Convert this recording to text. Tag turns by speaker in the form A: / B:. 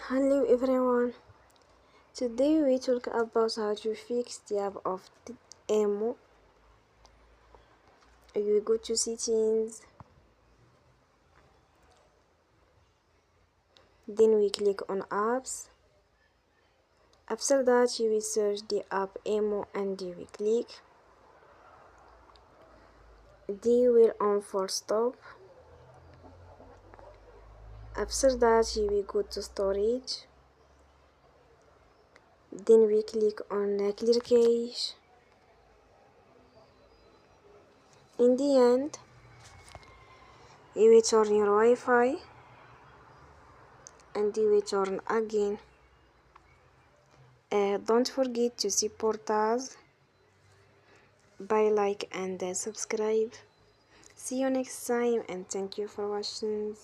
A: Hello everyone. Today we talk about how to fix the app of Emo. You go to settings, then we click on apps. After that you will search the app Emo and you will click. Then you will on for stop. After that you will go to storage. Then we click on clear cache. In the end, you will turn your Wi-Fi and you will turn again. Don't forget to support us by like and subscribe. See you next time and thank you for watching.